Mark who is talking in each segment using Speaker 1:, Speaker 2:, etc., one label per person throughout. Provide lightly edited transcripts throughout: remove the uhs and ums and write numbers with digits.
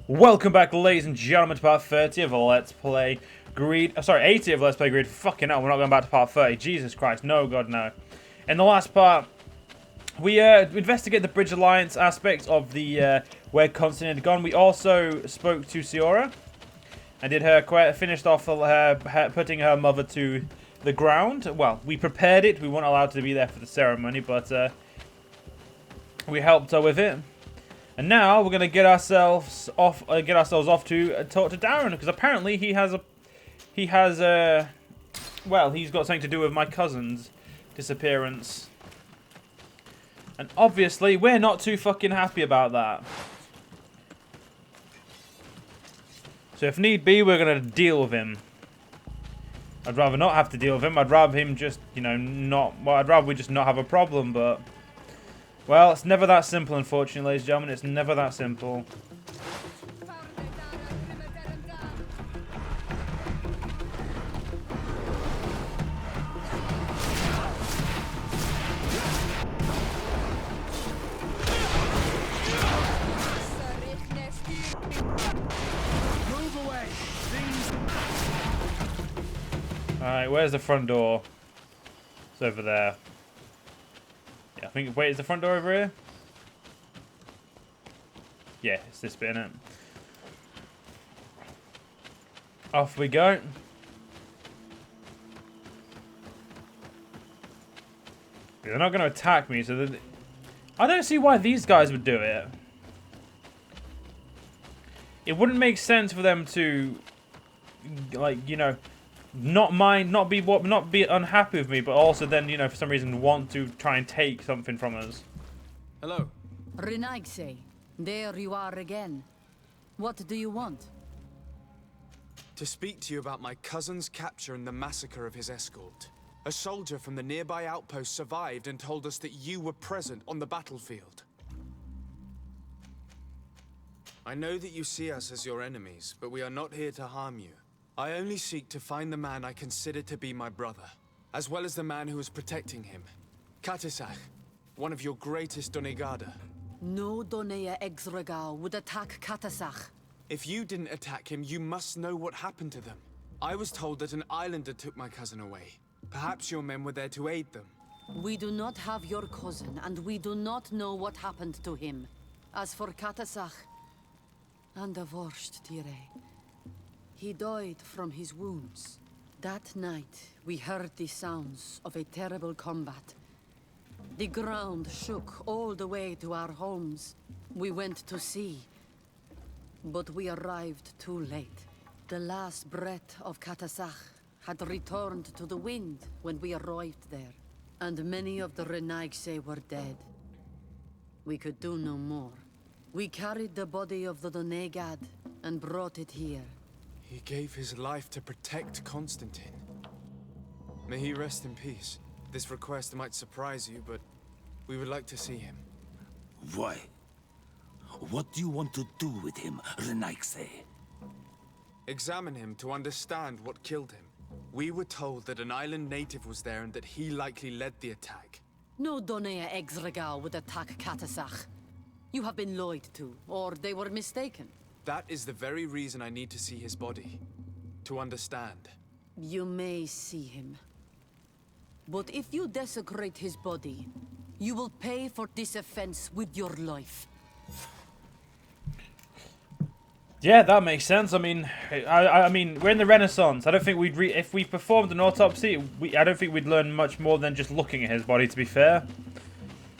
Speaker 1: Welcome back, ladies and gentlemen, to part 30 of Let's Play Greed. Sorry, 80 of Let's Play Greed. Fucking hell, we're not going back to part 30. Jesus Christ, no, God, no. In the last part, we investigated the Bridge Alliance aspect of the where Constantine had gone. We also spoke to Siora and did her finished off her putting her mother to the ground. Well, we prepared it. We weren't allowed to be there for the ceremony, but we helped her with it. And now we're gonna get ourselves off to talk to Darren, because apparently he's got something to do with my cousin's disappearance, and obviously we're not too fucking happy about that. So if need be, we're gonna deal with him. I'd rather not have to deal with him. I'd rather him just, you know, not. Well, I'd rather we just not have a problem, but. Well, it's never that simple, unfortunately, ladies and gentlemen. It's never that simple.
Speaker 2: Move away.
Speaker 1: Alright, where's the front door? It's over there. I think, wait, is the front door over here? Yeah, it's this bit, innit? Off we go. They're not going to attack me, so I don't see why these guys would do it. It wouldn't make sense for them to, like, you know, not be unhappy with me, but also then, you know, for some reason want to try and take something from us.
Speaker 2: Hello.
Speaker 3: Renaigse, there you are again. What do you want?
Speaker 2: To speak to you about my cousin's capture and the massacre of his escort. A soldier from the nearby outpost survived and told us that you were present on the battlefield. I know that you see us as your enemies, but we are not here to harm you. I only seek to find the man I consider to be my brother, as well as the man who is protecting him. Katisas, one of your greatest Donegada.
Speaker 3: No Donea Exregao would attack Katisas.
Speaker 2: If you didn't attack him, you must know what happened to them. I was told that an islander took my cousin away. Perhaps your men were there to aid them.
Speaker 3: We do not have your cousin, and we do not know what happened to him. As for Katisas, and the worst, Tire. He died from his wounds. That night, we heard the sounds of a terrible combat. The ground shook all the way to our homes. We went to see, but we arrived too late. The last breath of Katisas had returned to the wind when we arrived there, and many of the Renaigse were dead. We could do no more. We carried the body of the Donegad and brought it here.
Speaker 2: He gave his life to protect Constantine. May he rest in peace. This request might surprise you, but we would like to see him.
Speaker 4: Why? What do you want to do with him, Renaigse?
Speaker 2: Examine him to understand what killed him. We were told that an island native was there and that he likely led the attack.
Speaker 3: No Donea Exregao would attack Katisas. You have been lied to, or they were mistaken.
Speaker 2: That is the very reason I need to see his body. To understand.
Speaker 3: You may see him. But if you desecrate his body, you will pay for this offense with your life.
Speaker 1: Yeah, that makes sense. I mean, I mean, we're in the Renaissance. I don't think we'd if we performed an autopsy, I don't think we'd learn much more than just looking at his body. To be fair,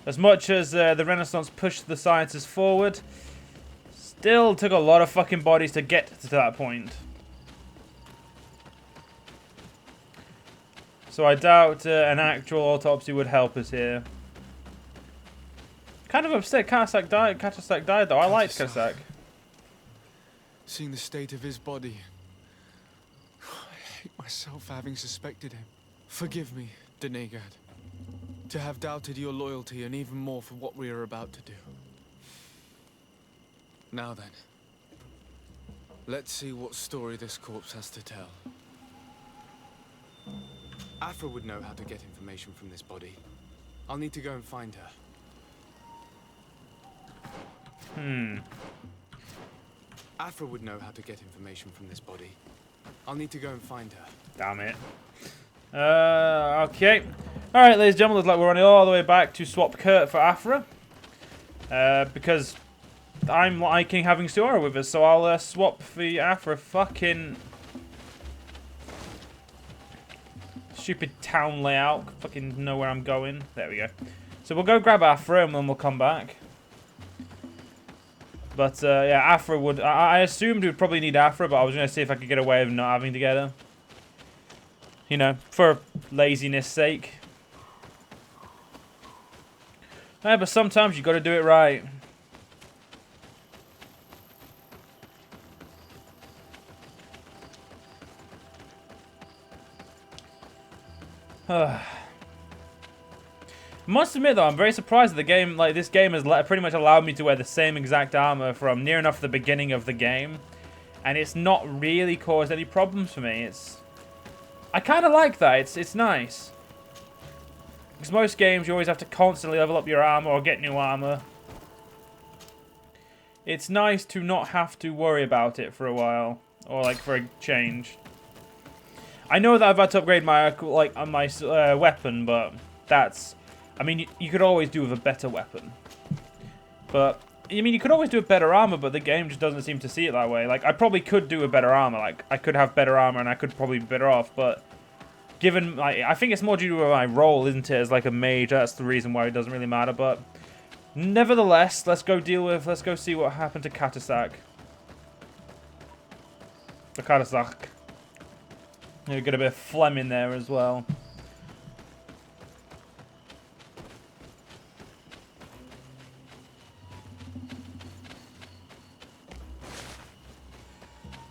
Speaker 1: as much as the Renaissance pushed the sciences forward, still took a lot of fucking bodies to get to that point. So I doubt an actual autopsy would help us here. Kind of upset Katisas died though. I liked Katisas.
Speaker 2: Seeing the state of his body, I hate myself for having suspected him. Forgive me, Donegad, to have doubted your loyalty and even more for what we are about to do. Now then, let's see what story this corpse has to tell. Afra would know how to get information from this body. I'll need to go and find her. Afra would know how to get information from this body. I'll need to go and find her.
Speaker 1: Damn it. Okay. Alright, ladies and gentlemen, looks like we're running all the way back to swap Kurt for Afra. Because I'm liking having Suara with us, so I'll swap the Afra. Fucking stupid town layout. Fucking know where I'm going. There we go. So we'll go grab Afra and then we'll come back. But yeah, Afra would. I assumed we'd probably need Afra, but I was going to see if I could get away with not having to get her. You know, for laziness sake. Yeah, but sometimes you got to do it right. Must admit though, I'm very surprised that the game, like this game, has pretty much allowed me to wear the same exact armor from near enough the beginning of the game, and it's not really caused any problems for me. I kind of like that. It's nice. Because most games you always have to constantly level up your armor or get new armor. It's nice to not have to worry about it for a while, or like for a change. I know that I've had to upgrade my weapon, but that's. I mean, you could always do with a better weapon. But, I mean, you could always do a better armor, but the game just doesn't seem to see it that way. Like, I probably could do a better armor. Like, I could have better armor and I could probably be better off, but given, like, I think it's more due to my role, isn't it, as like a mage. That's the reason why it doesn't really matter, but nevertheless, let's go see what happened to Katisak. The Katisak. You get a bit of phlegm in there as well.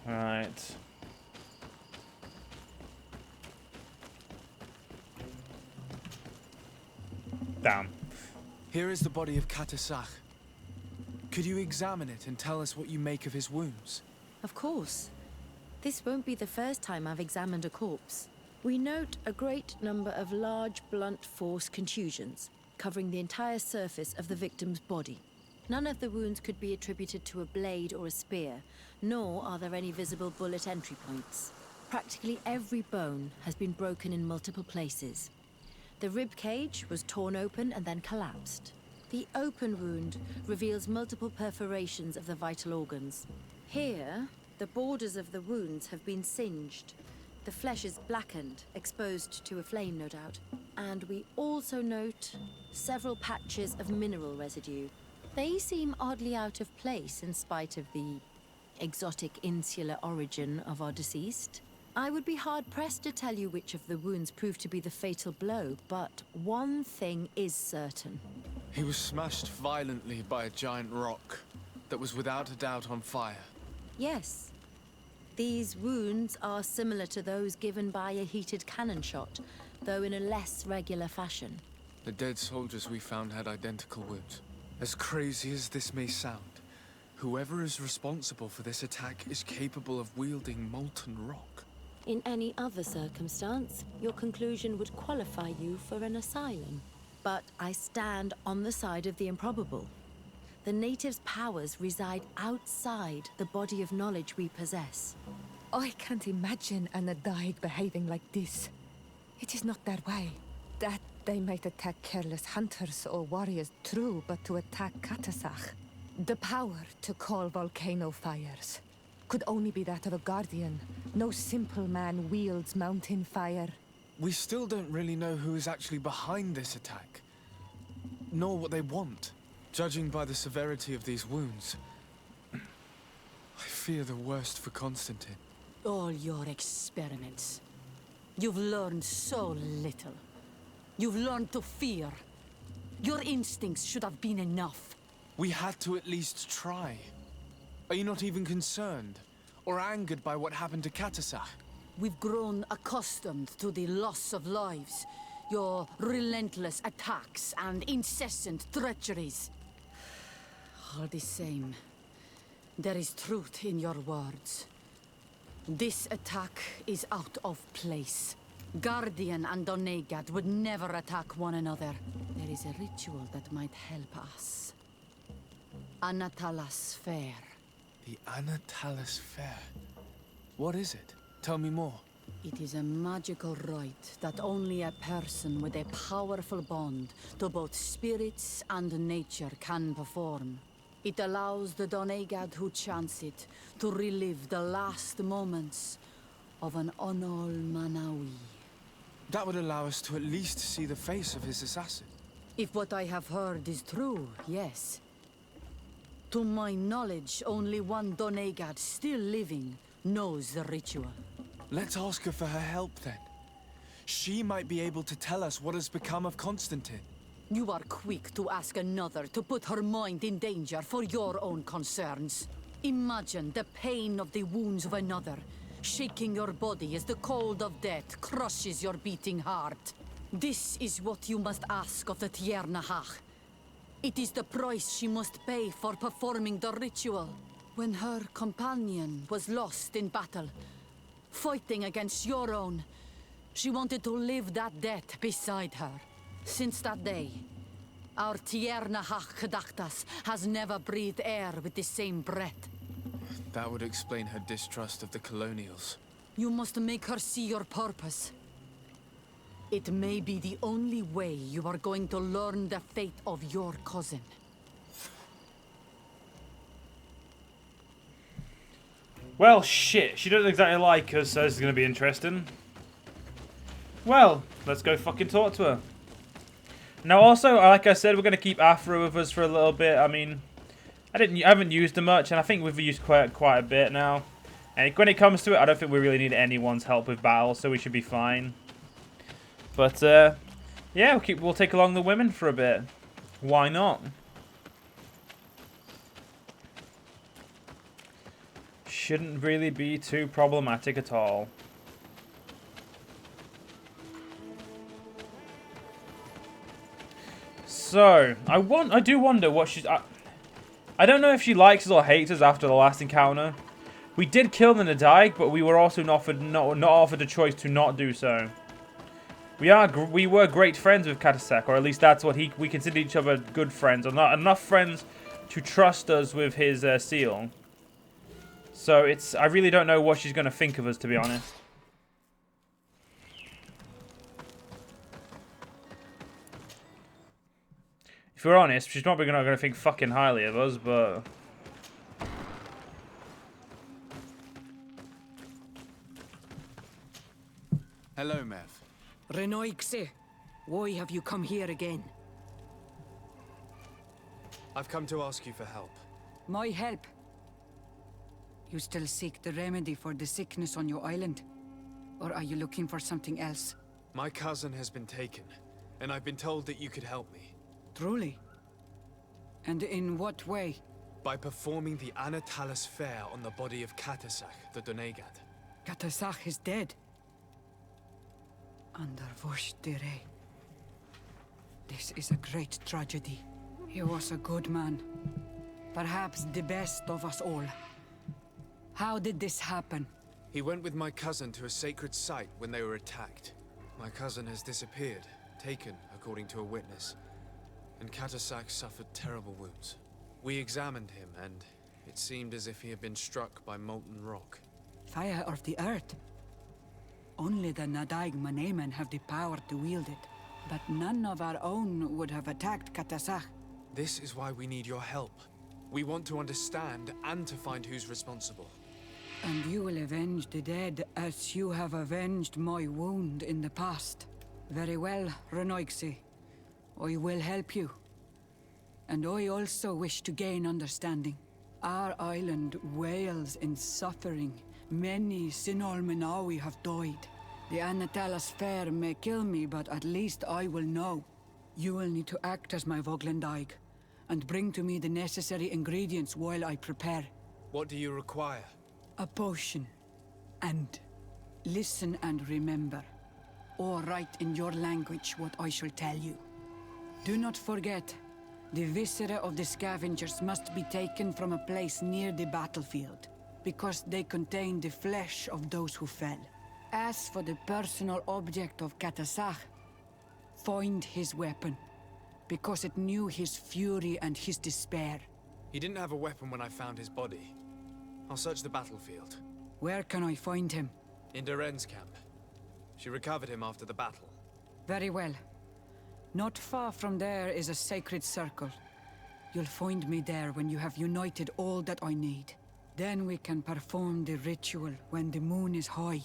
Speaker 1: Alright. Damn.
Speaker 2: Here is the body of Katisas. Could you examine it and tell us what you make of his wounds?
Speaker 5: Of course. This won't be the first time I've examined a corpse. We note a great number of large, blunt force contusions, covering the entire surface of the victim's body. None of the wounds could be attributed to a blade or a spear, nor are there any visible bullet entry points. Practically every bone has been broken in multiple places. The rib cage was torn open and then collapsed. The open wound reveals multiple perforations of the vital organs. Here, the borders of the wounds have been singed. The flesh is blackened, exposed to a flame, no doubt. And we also note several patches of mineral residue. They seem oddly out of place in spite of the exotic insular origin of our deceased. I would be hard-pressed to tell you which of the wounds proved to be the fatal blow, but one thing is certain.
Speaker 2: He was smashed violently by a giant rock that was without a doubt on fire.
Speaker 5: Yes. These wounds are similar to those given by a heated cannon shot, though in a less regular fashion.
Speaker 2: The dead soldiers we found had identical wounds. As crazy as this may sound, whoever is responsible for this attack is capable of wielding molten rock.
Speaker 5: In any other circumstance, your conclusion would qualify you for an asylum. But I stand on the side of the improbable. The natives' powers reside outside the body of knowledge we possess.
Speaker 6: I can't imagine an Adaig behaving like this. It is not their way. That they might attack careless hunters or warriors, true, but to attack Katisas, the power to call volcano fires, could only be that of a guardian. No simple man wields mountain fire.
Speaker 2: We still don't really know who is actually behind this attack, nor what they want. Judging by the severity of these wounds, I fear the worst for Constantine.
Speaker 3: All your experiments. You've learned so little. You've learned to fear. Your instincts should have been enough.
Speaker 2: We had to at least try. Are you not even concerned or angered by what happened to Katisa?
Speaker 3: We've grown accustomed to the loss of lives, your relentless attacks and incessant treacheries. All the same, there is truth in your words. This attack is out of place. Guardian and Onegad would never attack one another. There is a ritual that might help us. Anatalas Fair.
Speaker 2: The Anatalis Fair. What is it? Tell me more.
Speaker 3: It is a magical rite that only a person with a powerful bond to both spirits and nature can perform. It allows the Doneigad who chants it to relive the last moments of an Onol Manawi.
Speaker 2: That would allow us to at least see the face of his assassin.
Speaker 3: If what I have heard is true, yes. To my knowledge, only one Doneigad still living knows the ritual.
Speaker 2: Let's ask her for her help then. She might be able to tell us what has become of Constantine.
Speaker 3: You are quick to ask another to put her mind in danger for your own concerns. Imagine the pain of the wounds of another, shaking your body as the cold of death crushes your beating heart. This is what you must ask of the Tiernahach. It is the price she must pay for performing the ritual. When her companion was lost in battle, fighting against your own, she wanted to live that death beside her. Since that day, our Tiernahach Kadaktas has never breathed air with the same breath.
Speaker 2: That would explain her distrust of the colonials.
Speaker 3: You must make her see your purpose. It may be the only way you are going to learn the fate of your cousin.
Speaker 1: Well, shit. She doesn't exactly like us, so this is going to be interesting. Well, let's go fucking talk to her. Now, also, like I said, we're going to keep Afra with us for a little bit. I mean, I haven't used her much, and I think we've used quite a bit now. And when it comes to it, I don't think we really need anyone's help with battle, so we should be fine. But, yeah, we'll take along the women for a bit. Why not? Shouldn't really be too problematic at all. So, I do wonder what she's... I don't know if she likes us or hates us after the last encounter. We did kill the Nadaig, but we were also not offered a choice to not do so. We were great friends with Katisas, or at least that's what we considered each other good friends, or not enough friends to trust us with his seal. So I really don't know what she's going to think of us, to be honest. If we're honest, she's probably not going to think fucking highly of us, but...
Speaker 2: Hello, Mev.
Speaker 7: Renoixe, why have you come here again?
Speaker 2: I've come to ask you for help.
Speaker 7: My help? You still seek the remedy for the sickness on your island? Or are you looking for something else?
Speaker 2: My cousin has been taken, and I've been told that you could help me.
Speaker 7: Truly? And in what way?
Speaker 2: By performing the Anatalis Fair on the body of Katisas, the Doneigad.
Speaker 7: Katisas is dead. Under Voshtire. This is a great tragedy. He was a good man. Perhaps the best of us all. How did this happen?
Speaker 2: He went with my cousin to a sacred site when they were attacked. My cousin has disappeared, taken, according to a witness. And Katisas suffered terrible wounds. We examined him, and it seemed as if he had been struck by molten rock.
Speaker 7: Fire of the earth. Only the Nadaig Manemen have the power to wield it. But none of our own would have attacked Katisas.
Speaker 2: This is why we need your help. We want to understand and to find who's responsible.
Speaker 7: And you will avenge the dead as you have avenged my wound in the past. Very well, Renoixe. I will help you. And I also wish to gain understanding. Our island wails in suffering. Many Sinol Menawi have died. The Anatalis Fair may kill me, but at least I will know. You will need to act as my Voglendaig, and bring to me the necessary ingredients while I prepare.
Speaker 2: What do you require?
Speaker 7: A potion. And listen and remember, or write in your language what I shall tell you. Do not forget, the viscera of the scavengers must be taken from a place near the battlefield, because they contain the flesh of those who fell. As for the personal object of Katisas, find his weapon, because it knew his fury and his despair.
Speaker 2: He didn't have a weapon when I found his body. I'll search the battlefield.
Speaker 7: Where can I find him?
Speaker 2: In Duren's camp. She recovered him after the battle.
Speaker 7: Very well. Not far from there is a sacred circle. You'll find me there when you have united all that I need. Then we can perform the ritual when the moon is high.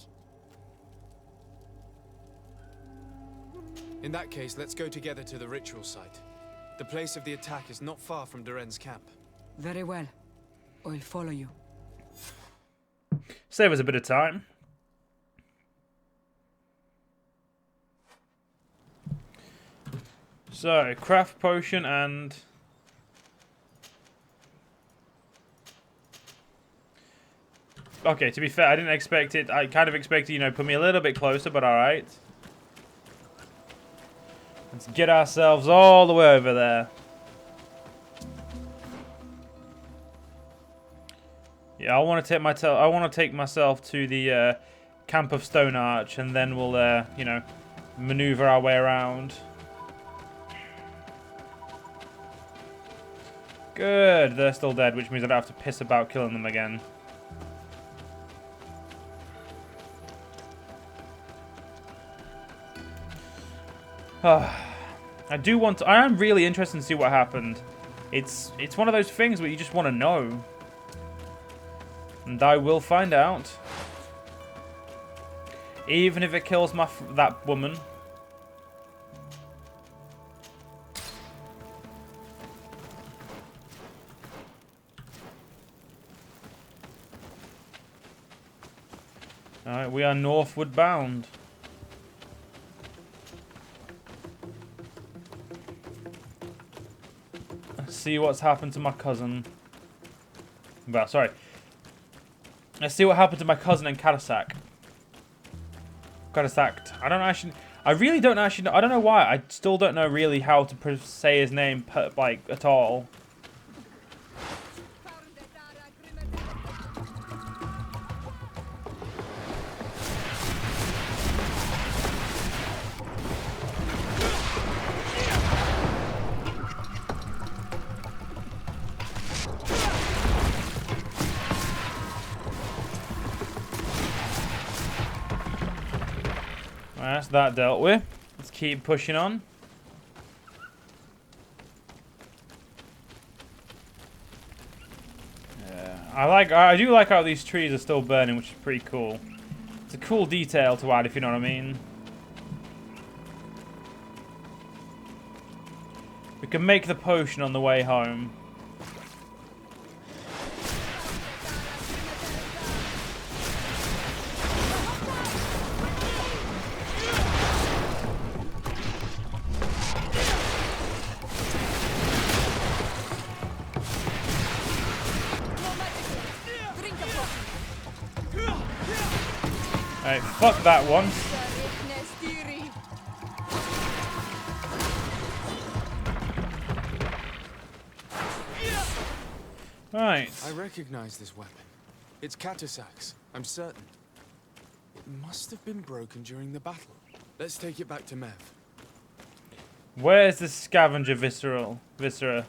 Speaker 2: In that case, let's go together to the ritual site. The place of the attack is not far from Duren's camp.
Speaker 7: Very well. I'll follow you.
Speaker 1: Save us a bit of time. So, craft potion and... Okay, to be fair, I didn't expect it. I kind of expected, you know, put me a little bit closer, but alright. Let's get ourselves all the way over there. Yeah, I want to take myself to the camp of Stone Arch, and then we'll, you know, maneuver our way around. Good, they're still dead, which means I don't have to piss about killing them again. I am really interested to see what happened. It's one of those things where you just want to know. And I will find out. Even if it kills that woman. Alright, we are northward bound. Let's see what's happened to my cousin. Well, sorry. Let's see what happened to my cousin in Katisak. I really don't actually know. I don't know why. I still don't know really how to say his name, like, at all. That's that dealt with. Let's keep pushing on. Yeah, I do like how these trees are still burning, which is pretty cool. It's a cool detail to add, if you know what I mean. We can make the potion on the way home. Alright, fuck that one. Right.
Speaker 2: I recognize this weapon. It's Katisas, I'm certain. It must have been broken during the battle. Let's take it back to Mev.
Speaker 1: Where's the scavenger viscera?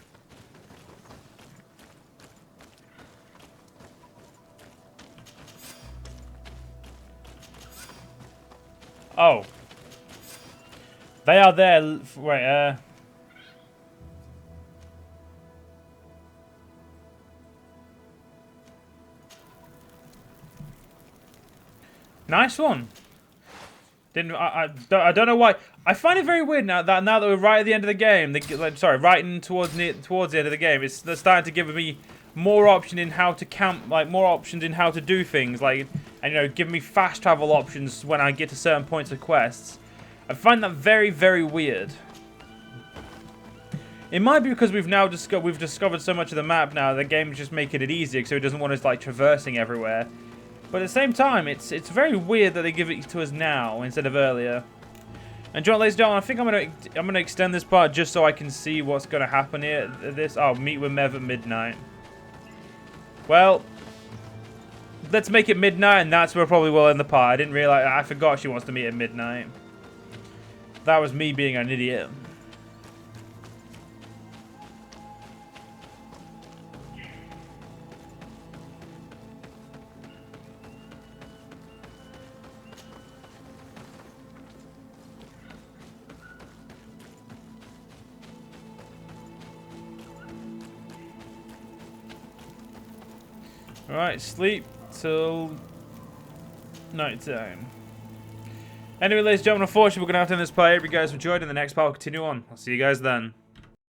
Speaker 1: Oh. They are there. Wait, nice one. I don't know why. I find it very weird now that we're right at the end of the game. Right towards the end of the game. They're starting to give me more option in how to camp, like more options in how to do things, like, and you know, give me fast travel options when I get to certain points of quests. I find that very, very weird. It might be because we've discovered so much of the map now. The game is just making it easier, so it doesn't want us like traversing everywhere. But at the same time, it's very weird that they give it to us now instead of earlier. And John, ladies and gentlemen, I think I'm gonna extend this part just so I can see what's gonna happen here. Meet with Mev at midnight. Well, let's make it midnight, and that's where probably we'll end the part. I didn't realize. I forgot she wants to meet at midnight. That was me being an idiot. Alright, sleep till night time. Anyway, ladies and gentlemen, unfortunately, we're going to have to end this play. I hope you guys enjoyed. In the next part, we'll continue on. I'll see you guys then.